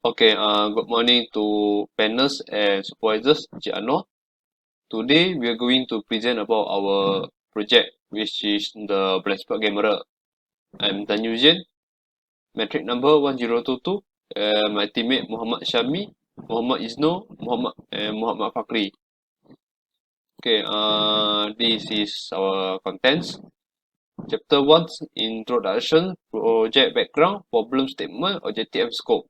Good morning to panelists and supervisors, Cik Anwar. Today, we are going to present about our project, which is the blind spot camera. I'm Tan Yuzian, metric number 1022, my teammate Muhammad Syami, Muhammad Isno, Muhammad Fakri. This is our contents. Chapter 1, Introduction, Project Background, Problem Statement, Objective and Scope.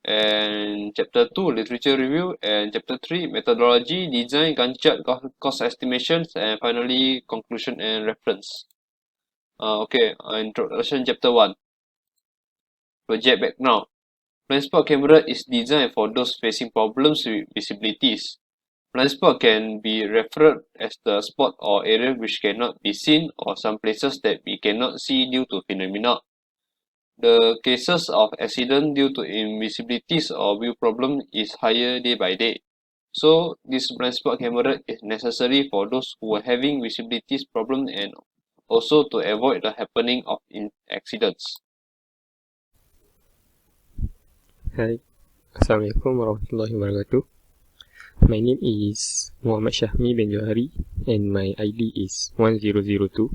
And chapter 2, literature review, and chapter 3, methodology, design, Gantt chart, cost estimations, and finally conclusion and reference. Introduction chapter 1. Project background. Blind spot camera is designed for those facing problems with visibilities. Blind spot can be referred as the spot or area which cannot be seen or some places that we cannot see due to phenomena. The cases of accident due to invisibilities or view problem is higher day by day. So this blind spot camera is necessary for those who are having visibilities problem and also to avoid the happening of accidents. Hi, Assalamualaikum warahmatullahi wabarakatuh. My name is Muhammad Syahmi bin Johari and my ID is 1002,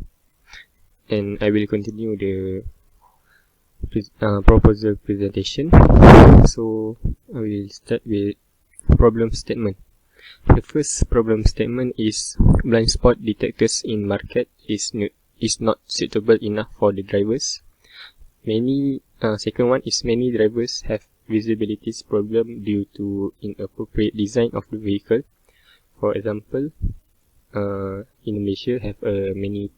and I will continue the proposal presentation. So I will start with problem statement. The first problem statement is blind spot detectors in market is not suitable enough for the drivers. Second one is many drivers have visibility problem due to inappropriate design of the vehicle. For example, Indonesia have many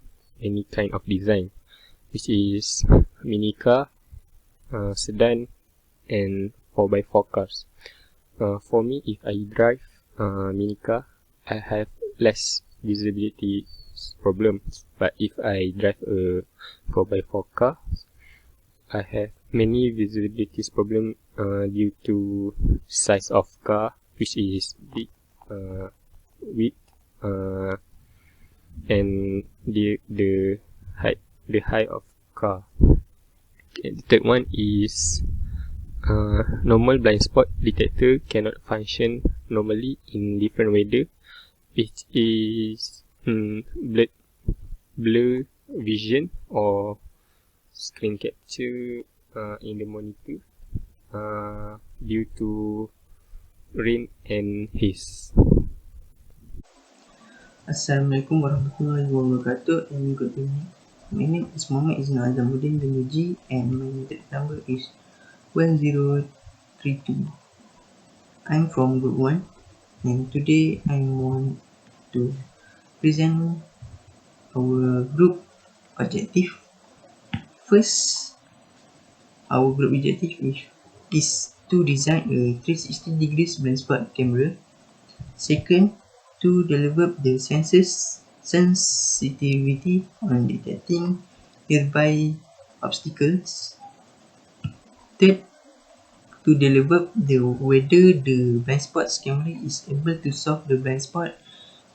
kind of design, which is mini car, sedan, and 4x4 cars. For me, if I drive mini car, I have less visibility problems. But if I drive a 4x4 car, I have many visibility problem due to size of car, which is big, width, and the height of car. Okay, the third one is normal blind spot detector cannot function normally in different weather, which is blur vision or screen capture in the monitor due to rain and haze. Assalamualaikum warahmatullahi wabarakatuh and good evening. My name is Muhammad Isno Azamuddin Benuji and my metric number is 1032. I'm from group 1 and today I want to present our group objective. First, our group objective is to design a 360 degrees blind spot camera. Second, to develop the sensitivity on detecting nearby obstacles. Third, to develop whether the blind spot camera is able to solve the blind spot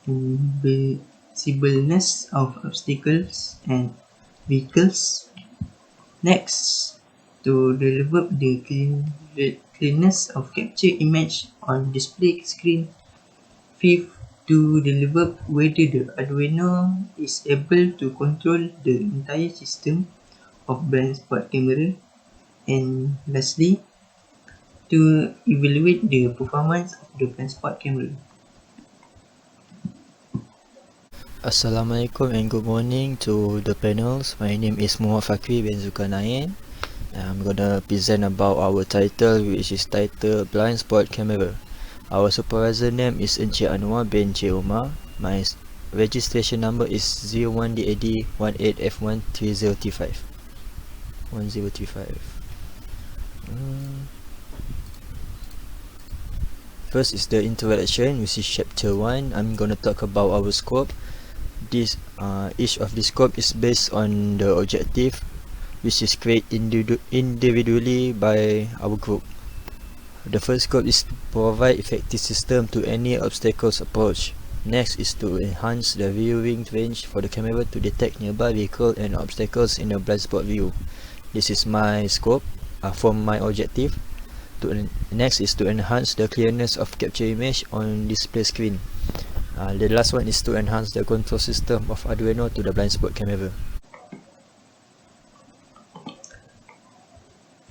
invisibleness of obstacles and vehicles. Next, to develop the cleanness of capture image on display screen. Fifth, to develop whether the Arduino is able to control the entire system of blind spot camera. And lastly, to evaluate the performance of the blind spot camera. Assalamualaikum and good morning to the panels. My name is Muhammad Fakri bin Zulkarnain. I'm gonna present about our title, which is titled Blind Spot Camera. Our supervisor name is Encik Anwar bin Cik Omar. My registration number is 01DAD18F13035. 1035. First is the introduction, which is chapter 1. I'm gonna talk about our scope. Each of the scope is based on the objective, which is created individually by our group. The first scope is to provide effective system to any obstacles approach. Next is to enhance the viewing range for the camera to detect nearby vehicle and obstacles in a blind spot view. This is my scope from my objective. Next is to enhance the clearness of capture image on display screen. The last one is to enhance the control system of Arduino to the blind spot camera.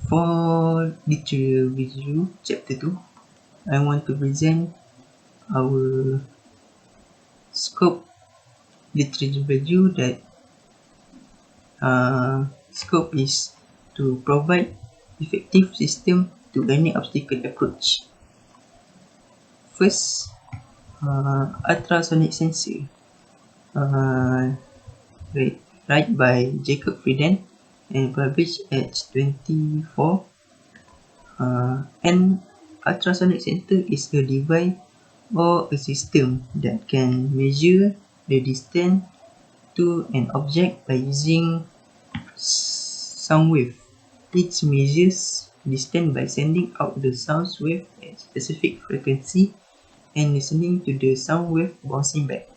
For literature review chapter 2, I want to present our scope literature review that scope is to provide effective system to any obstacle approach. First, ultrasonic sensor, write by Jacob Frieden and published at 24. An ultrasonic sensor is a device or a system that can measure the distance to an object by using sound wave. It measures distance by sending out the sound wave at specific frequency and listening to the sound wave bouncing back.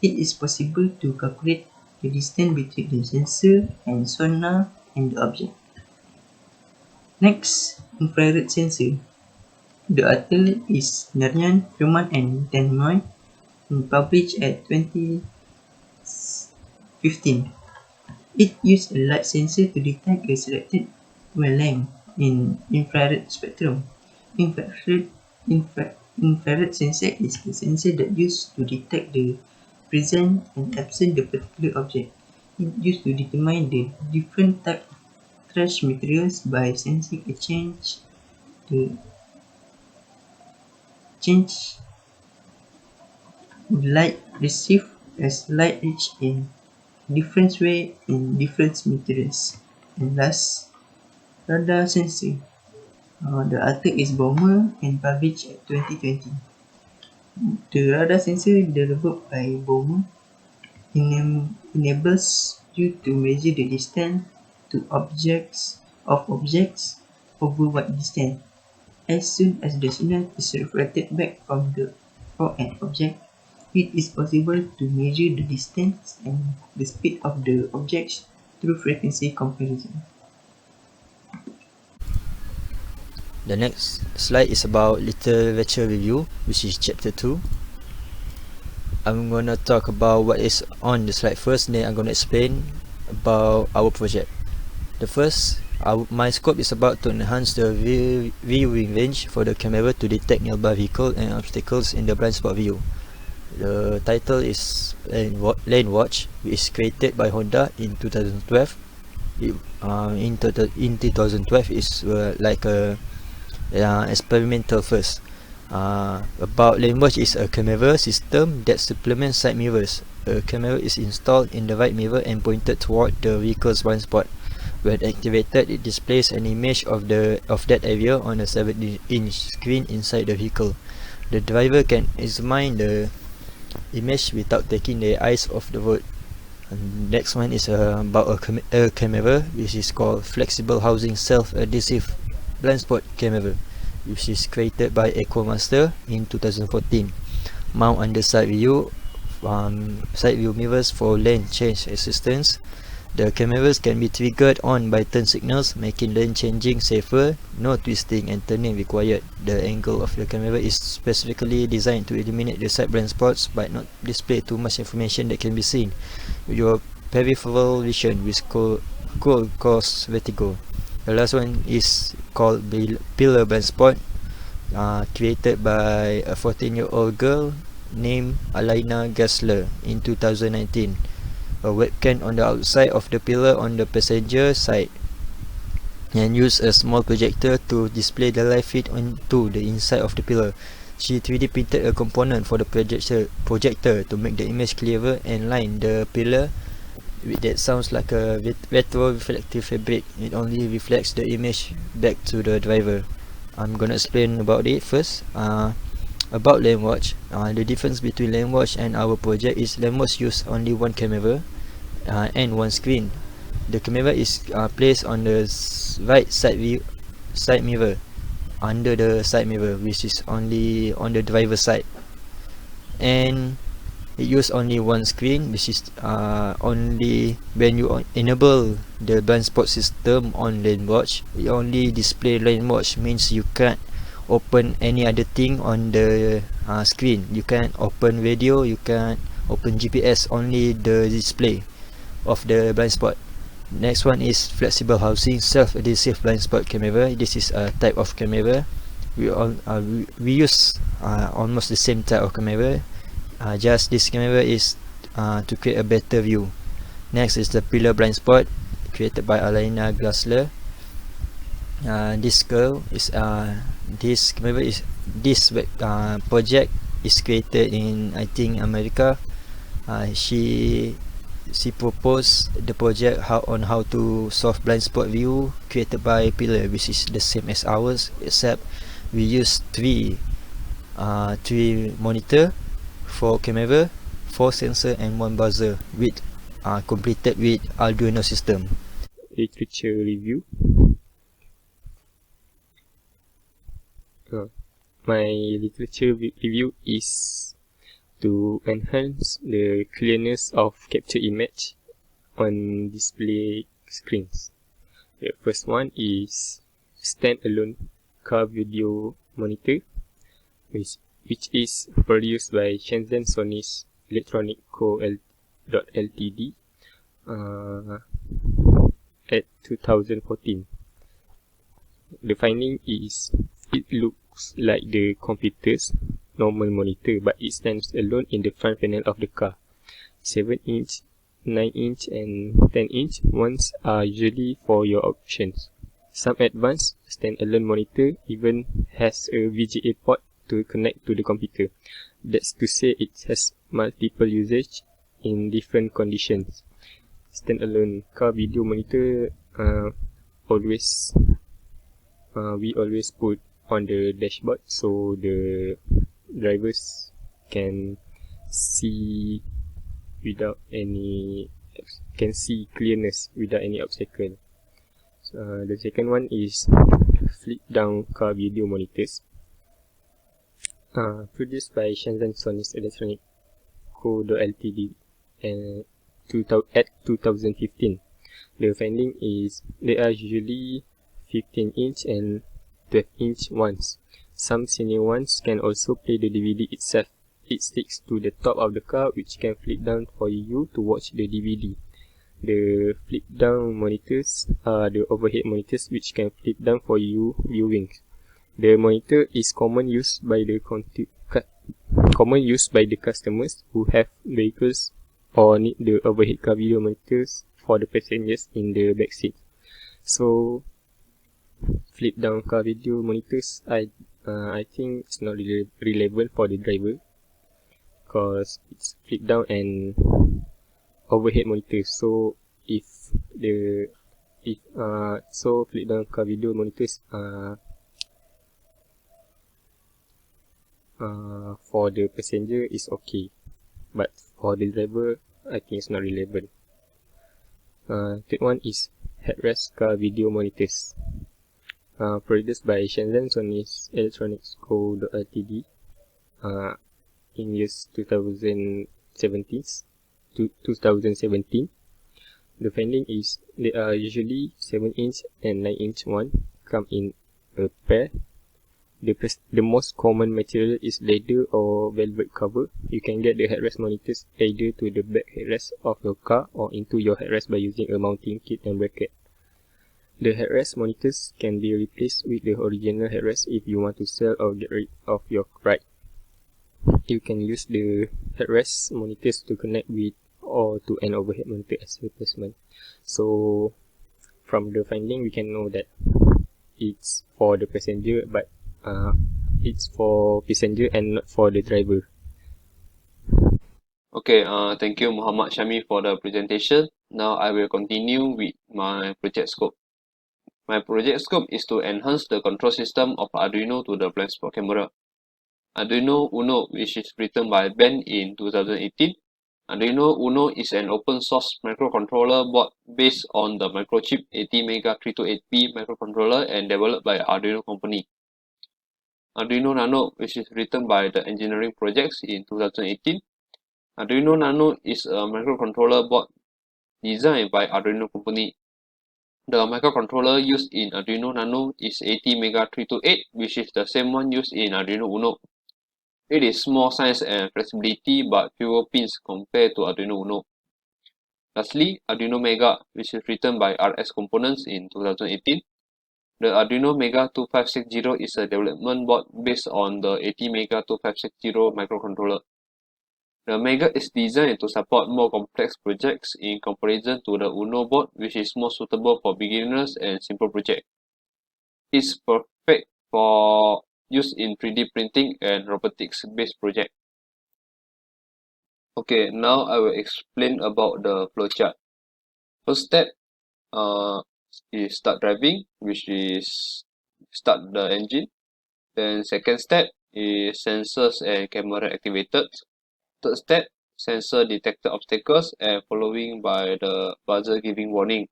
It is possible to calculate the distance between the sensor and sonar and the object. Next, infrared sensor. The author is Narayan, Firman and Tanmoy, and published at 2015. It uses a light sensor to detect a selected wavelength in infrared spectrum. Infrared sensor is the sensor that used to detect the presence and absence of a particular object. It used to determine the different type of trash materials by sensing a change light received as light reach in different way in different materials. And last, radar sensor. The author is Baumer and published at 2020. The radar sensor developed by Baumer enables you to measure the distance to objects over what distance. As soon as the signal is reflected back from an object, it is possible to measure the distance and the speed of the objects through frequency comparison. The next slide is about literature review, which is chapter 2. I'm gonna talk about what is on the slide first, then I'm gonna explain about our project. The first, my scope is about to enhance the viewing range for the camera to detect nearby vehicles and obstacles in the blind spot view. The title is Lane Watch, which is created by Honda in 2012. In 2012 is like a experimental first. About Lane Watch is a camera system that supplements side mirrors. A camera is installed in the right mirror and pointed toward the vehicle's blind spot. When activated, it displays an image of that area on a 7-inch screen inside the vehicle. The driver can examine the image without taking their eyes off the road. And next one is about a camera, which is called Flexible Housing Self-Adhesive Blind Spot Camera, which is created by EcoMaster in 2014. Mount under side view mirrors for lane change assistance. The cameras can be triggered on by turn signals, making lane changing safer. No twisting and turning required. The angle of the camera is specifically designed to eliminate the side blind spots but not display too much information that can be seen with your peripheral vision, which could cause vertigo. The last one is called Pillar Blind Spot, created by a 14-year-old girl named Alaina Gessler in 2019. A webcam on the outside of the pillar on the passenger side and use a small projector to display the live feed onto the inside of the pillar. She 3D printed a component for the projector to make the image clearer and line the pillar that sounds like a retro-reflective fabric. It only reflects the image back to the driver. I'm gonna explain about it first. About Lane Watch, the difference between Lane Watch and our project is Lane Watch use only one camera and one screen. The camera is placed on the right side mirror, under the side mirror, which is only on the driver's side, and it use only one screen, which is only when you enable the blind spot system on lane watch, it only display lane watch, means you can't open any other thing on the screen. You can't open radio, you can't open GPS, only the display of the blind spot. Next one is flexible housing self-adhesive blind spot camera. This is a type of camera. We use almost the same type of camera. Just this camera is to create a better view. Next is the pillar blind spot created by Alina Glassler. This girl is this camera is this project is created in, I think, America. She proposed the project on how to solve blind spot view created by pillar, which is the same as ours, except we use three monitor, 4 camera, 4 sensor and 1 buzzer, with completed with Arduino system. Literature review. My literature review is to enhance the clearness of capture image on display screens. The first one is standalone car video monitor, which is produced by Shenzhen Sony's Electronic Co. Ltd. At 2014. The finding is it looks like the computer's normal monitor, but it stands alone in the front panel of the car. 7-inch, 9-inch and 10-inch ones are usually for your options. Some advanced standalone monitor even has a VGA port to connect to the computer. That's to say it has multiple usage in different conditions. Standalone car video monitor we always put on the dashboard so the drivers can see clearness without any obstacle. The second one is flip down car video monitors, produced by Shenzhen Sony's Electronic Co. Ltd. At 2015. The finding is they are usually 15-inch and 12-inch ones. Some senior ones can also play the DVD itself. It sticks to the top of the car, which can flip down for you to watch the DVD. The flip down monitors are the overhead monitors, which can flip down for you viewing. The monitor is common use by the customers who have vehicles or need the overhead car video monitors for the passengers in the back seat. So flip down car video monitors, I think it's not really relevant for the driver, because it's flip down and overhead monitors. So flip down car video monitors for the passenger is okay, but for the driver I think it's not relevant. Third one is headrest car video monitors, produced by Shenzhen Sony's Electronics Co. Ltd. In years 2017. The finding is they are usually 7-inch and 9-inch one, come in a pair. The most common material is leather or velvet cover. You can get the headrest monitors either to the back headrest of your car or into your headrest by using a mounting kit and bracket. The headrest monitors can be replaced with the original headrest if you want to sell or get rid of your ride. You can use the headrest monitors to connect with or to an overhead monitor as replacement. So from the finding we can know that it's for the passenger, but it's for passenger and not for the driver. Okay, thank you Muhammad Shami for the presentation. Now I will continue with my project scope. My project scope is to enhance the control system of Arduino to the blind spot camera. Arduino Uno, which is written by Ben in 2018. Arduino Uno is an open source microcontroller board based on the microchip ATmega328P microcontroller and developed by Arduino company. Arduino Nano, which is written by the engineering projects in 2018. Arduino Nano is a microcontroller board designed by Arduino company. The microcontroller used in Arduino Nano is ATmega328, which is the same one used in Arduino Uno. It is small size and flexibility but fewer pins compared to Arduino Uno. Lastly, Arduino Mega, which is written by RS Components in 2018. The Arduino Mega 2560 is a development board based on the ATmega 2560 microcontroller. The Mega is designed to support more complex projects in comparison to the Uno board, which is more suitable for beginners and simple projects. It's perfect for use in 3D printing and robotics based projects. Okay, now I will explain about the flowchart. First step is start driving, which is start the engine. Then second step is sensors and camera activated. Third step, sensor detected obstacles and following by the buzzer giving warning.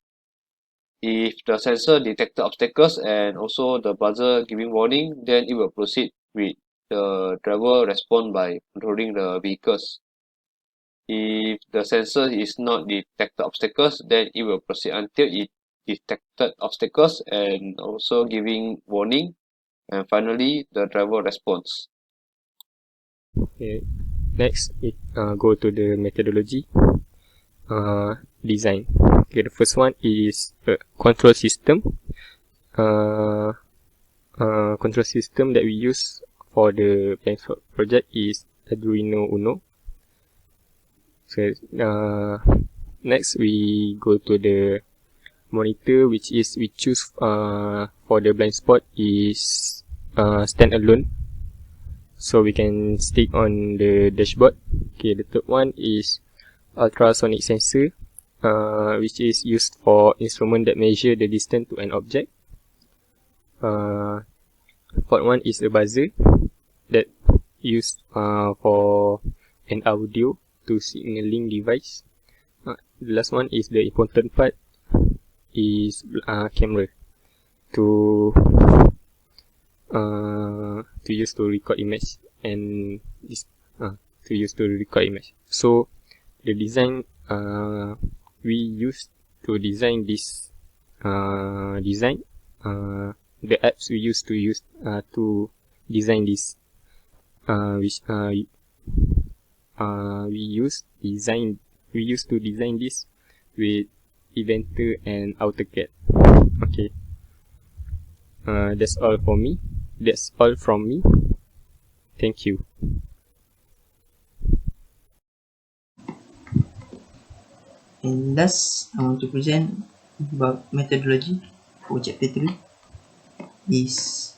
If the sensor detected obstacles and also the buzzer giving warning, then it will proceed with the driver respond by controlling the vehicles. If the sensor is not detected obstacles, then it will proceed until it detected obstacles and also giving warning, and finally the driver responds. Okay. Next, go to the methodology. Design. Okay, the first one is control system. Control system that we use for the project is Arduino Uno. So next we go to the monitor, which is we choose for the blind spot is standalone, so we can stick on the dashboard. Okay, the third one is ultrasonic sensor, which is used for instrument that measure the distance to an object. Fourth one is a buzzer that used for an audio to signaling device. The last one is the important part is camera to use to record image and this to use to record image. So the design we used to design this the apps we used to design this we used to design this with Inventor and AutoCAD. Okay. That's all for me. That's all from me. Thank you. And last, I want to present about methodology for chapter 3 is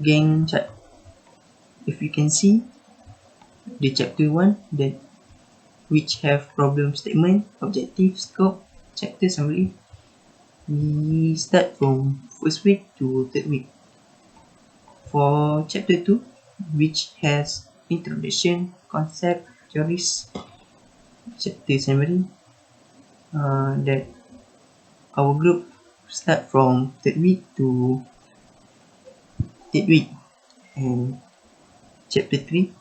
Gantt chart. If you can see the chapter 1 that which have problem statement, objective, scope, chapter summary, we start from first week to third week. For chapter 2, which has introduction, concept, theories, chapter summary, that our group start from third week to eighth week. And chapter 3,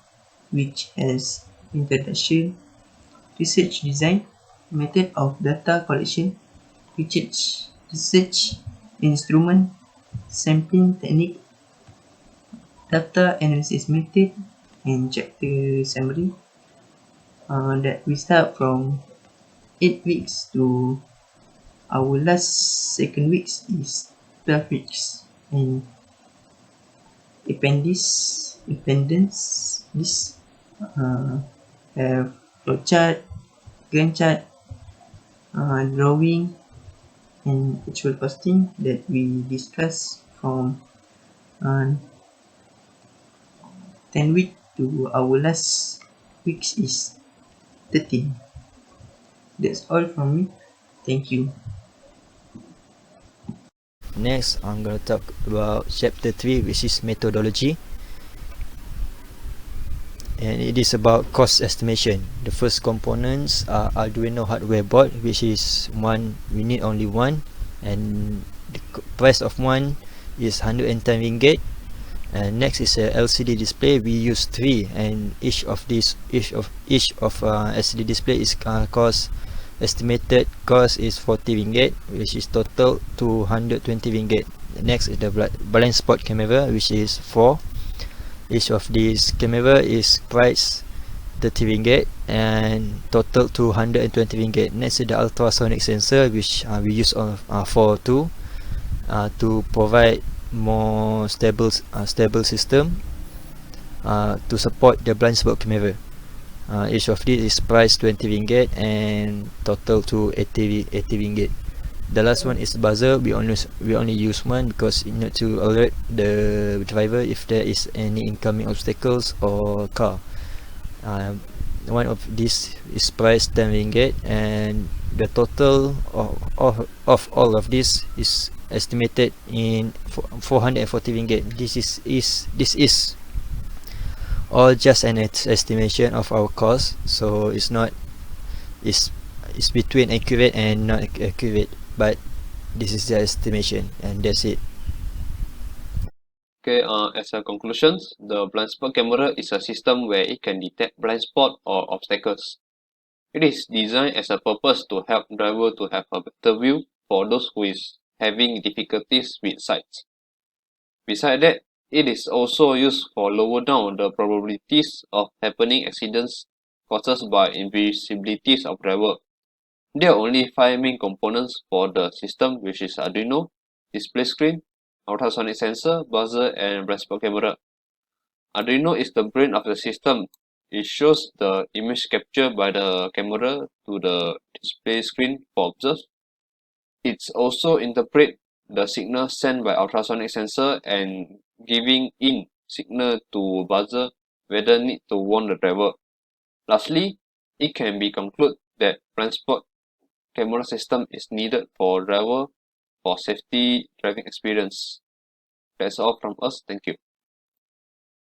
which has introduction, research design, method of data collection, research instrument, sampling technique, data analysis method, and chapter summary, that we start from 8 weeks to our last second weeks is 12 weeks. And appendix this have flowchart, Gantt chart, drawing, and actual costing that we discuss from 10 week to our last weeks is 13. That's all from me. Thank you. Next, I'm going to talk about chapter 3, which is methodology. And it is about cost estimation. The first components are Arduino hardware board, which is one, we need only one, and the price of one is 110 ringgit. And next is a LCD display. We use 3, and each of LCD display is estimated cost is 40 ringgit, which is total 220 ringgit. Next is the blind spot camera, which is 4. Each of these camera is priced 30 ringgit and total 220 ringgit. Next is the ultrasonic sensor, which we use for to provide more stable system to support the blind spot camera. Each of these is priced 20 ringgit and total to 80 ringgit. The last one is buzzer. We only use one because you need to alert the driver if there is any incoming obstacles or car. One of these is priced 10 ringgit, and the total of all of this is estimated in 440 ringgit. This is all just an estimation of our cost, so it's between accurate and not accurate, but this is the estimation, and that's it. Okay, as a conclusion, the blind spot camera is a system where it can detect blind spot or obstacles. It is designed as a purpose to help driver to have a better view for those who is having difficulties with sight. Besides that, it is also used for lower down the probabilities of happening accidents caused by invisibilities of driver. There are only 5 main components for the system, which is Arduino, display screen, ultrasonic sensor, buzzer, and blind spot camera. Arduino is the brain of the system. It shows the image captured by the camera to the display screen for observe. It's also interpret the signal sent by ultrasonic sensor and giving in signal to buzzer whether need to warn the driver. Lastly, it can be concluded that blind spot camera system is needed for driver for safety driving experience. That's all from us. Thank you.